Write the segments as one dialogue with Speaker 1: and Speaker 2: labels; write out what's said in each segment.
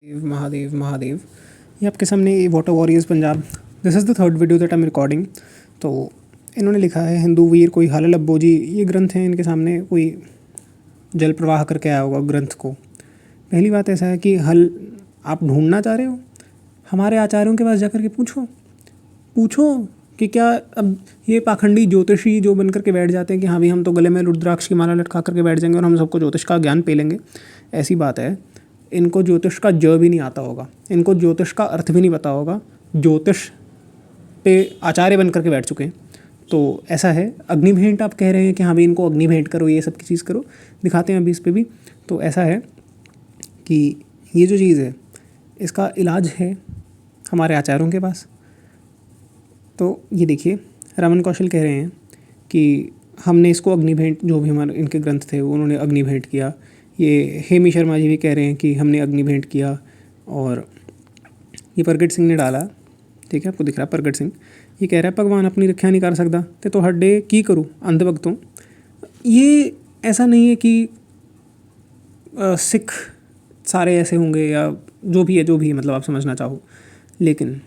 Speaker 1: महादेव महादेव। ये आपके सामने water warriors Punjab. This is the third video that I am recording. तो इन्होंने लिखा है हिंदू वीर कोई हाल अब्बो जी। ये ग्रंथ है इनके सामने, कोई जल प्रवाह करके आया होगा ग्रंथ को। पहली बात ऐसा है कि हल आप ढूंढना चाह रहे हो, हमारे आचार्यों के पास जाकर के पूछो कि क्या अब ये पाखंडी ज्योतिषी जो बन करके बैठ जाते हैं कि हाँ भाई हम तो गले में रुद्राक्ष की माला लटका करके बैठ जाएंगे और हम सबको ज्योतिष का ज्ञान पे लेंगे, ऐसी बात है। इनको ज्योतिष का ज भी नहीं आता होगा, इनको ज्योतिष का अर्थ भी नहीं पता होगा, ज्योतिष पे आचार्य बन करके बैठ चुके हैं। तो ऐसा है। अग्नि भेंट आप कह रहे हैं कि हाँ भाई इनको अग्नि भेंट करो, ये सब की चीज़ करो, दिखाते हैं अभी इस पर भी। तो ऐसा है कि ये जो चीज़ है इसका इलाज है हमारे आचार्यों के पास। तो ये देखिए, रमन कौशल कह रहे हैं कि हमने इसको अग्नि भेंट, जो भी हमारे इनके ग्रंथ थे वो उन्होंने अग्नि भेंट किया। ये हेमी शर्मा जी भी कह रहे हैं कि हमने अग्नि भेंट किया। और ये प्रगट सिंह ने डाला, ठीक है, आपको दिख रहा है प्रगट सिंह, ये कह रहा है भगवान अपनी रक्षा नहीं कर सकता ते तो हड्डे की करूँ अंध भक्तों। ये ऐसा नहीं है कि सिख सारे ऐसे होंगे या जो भी है मतलब आप समझना चाहो, लेकिन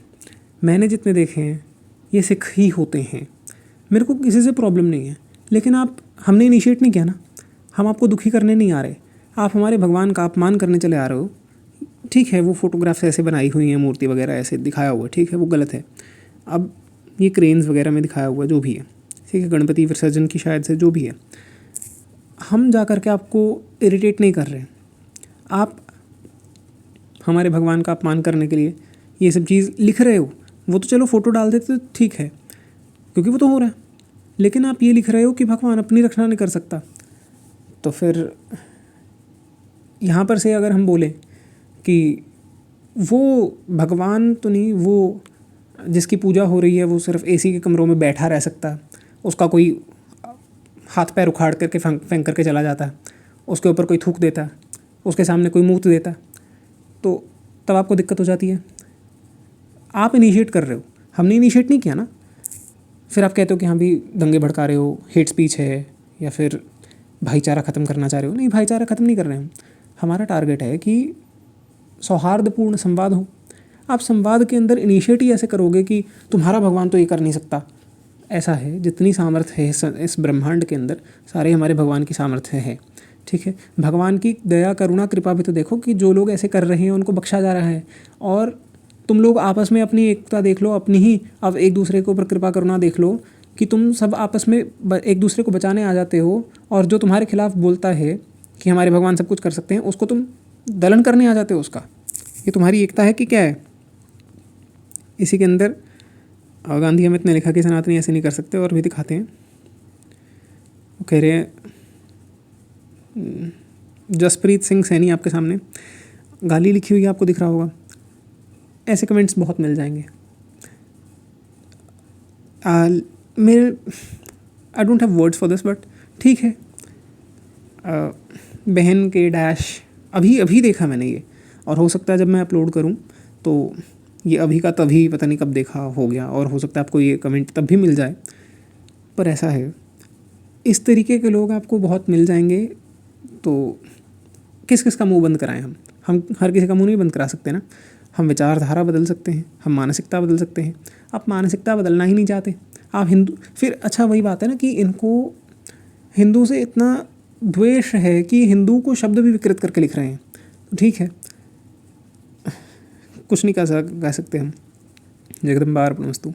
Speaker 1: मैंने जितने देखे हैं ये सिख ही होते हैं। मेरे को किसी से प्रॉब्लम नहीं है, लेकिन हमने इनिशिएट नहीं किया ना, हम आपको दुखी करने नहीं आ रहे, आप हमारे भगवान का अपमान करने चले आ रहे हो। ठीक है, वो फ़ोटोग्राफ्स ऐसे बनाई हुई हैं, मूर्ति वगैरह ऐसे दिखाया हुआ है, ठीक है, वो गलत है। अब ये क्रेन्स वगैरह में दिखाया हुआ जो भी है, ठीक है, गणपति विसर्जन की शायद से जो भी है, हम जा कर के आपको इरिटेट नहीं कर रहे। आप हमारे भगवान का अपमान करने के लिए ये सब चीज़ लिख रहे हो, वो तो चलो फ़ोटो डाल देते तो ठीक है, क्योंकि वो तो हो रहा है, लेकिन आप ये लिख रहे हो कि भगवान अपनी रक्षा नहीं कर सकता। तो फिर यहाँ पर से अगर हम बोलें कि वो भगवान तो नहीं, वो जिसकी पूजा हो रही है वो सिर्फ एसी के कमरों में बैठा रह सकता है, उसका कोई हाथ पैर उखाड़ करके फेंक करके चला जाता है, उसके ऊपर कोई थूक देता है, उसके सामने कोई मूत देता है, तो तब आपको दिक्कत हो जाती है। आप इनिशिएट कर रहे हो, हमने इनिशिएट नहीं किया ना। फिर आप कहते हो कि हाँ भी दंगे भड़का रहे हो, हेट स्पीच है, या फिर भाईचारा ख़त्म करना चाह रहे हो। नहीं, भाईचारा ख़त्म नहीं कर रहे हैं हम। हमारा टारगेट है कि सौहार्दपूर्ण संवाद हो। आप संवाद के अंदर इनिशिएट ही ऐसे करोगे कि तुम्हारा भगवान तो ये कर नहीं सकता। ऐसा है, जितनी सामर्थ्य है इस ब्रह्मांड के अंदर, सारे हमारे भगवान की सामर्थ्य है, ठीक है। भगवान की दया करुणा कृपा भी तो देखो कि जो लोग ऐसे कर रहे हैं उनको बख्शा जा रहा है। और तुम लोग आपस में अपनी एकता देख लो, अपनी ही अब एक दूसरे के ऊपर कृपा करुणा देख लो कि तुम सब आपस में एक दूसरे को बचाने आ जाते हो, और जो तुम्हारे खिलाफ बोलता है कि हमारे भगवान सब कुछ कर सकते हैं, उसको तुम दलन करने आ जाते हो उसका। ये तुम्हारी एकता है कि क्या है? इसी के अंदर गांधी अमित ने लिखा कि सनातनी ऐसे नहीं कर सकते, और भी दिखाते हैं। वो कह रहे हैं, जसप्रीत सिंह सैनी आपके सामने गाली लिखी हुई है, आपको दिख रहा होगा। ऐसे कमेंट्स बहुत मिल जाएंगे। मेरे I don't have words for this, but ठीक है। बहन के डैश अभी देखा मैंने ये, और हो सकता है जब मैं अपलोड करूं तो ये अभी का तभी पता नहीं कब देखा हो गया, और हो सकता है आपको ये कमेंट तब भी मिल जाए। पर ऐसा है, इस तरीके के लोग आपको बहुत मिल जाएंगे। तो किस किस का मुंह बंद कराएं हम हर किसी का मुंह नहीं बंद करा सकते ना। हम विचारधारा बदल सकते हैं, हम मानसिकता बदल सकते हैं। आप मानसिकता बदलना ही नहीं चाहते, आप हिंदू। फिर अच्छा वही बात है ना कि इनको हिंदू से इतना द्वेष है कि हिंदू को शब्द भी विकृत करके लिख रहे हैं। तो ठीक है, कुछ नहीं कह सकते हम। जगदम्बा अर्पणमस्तु।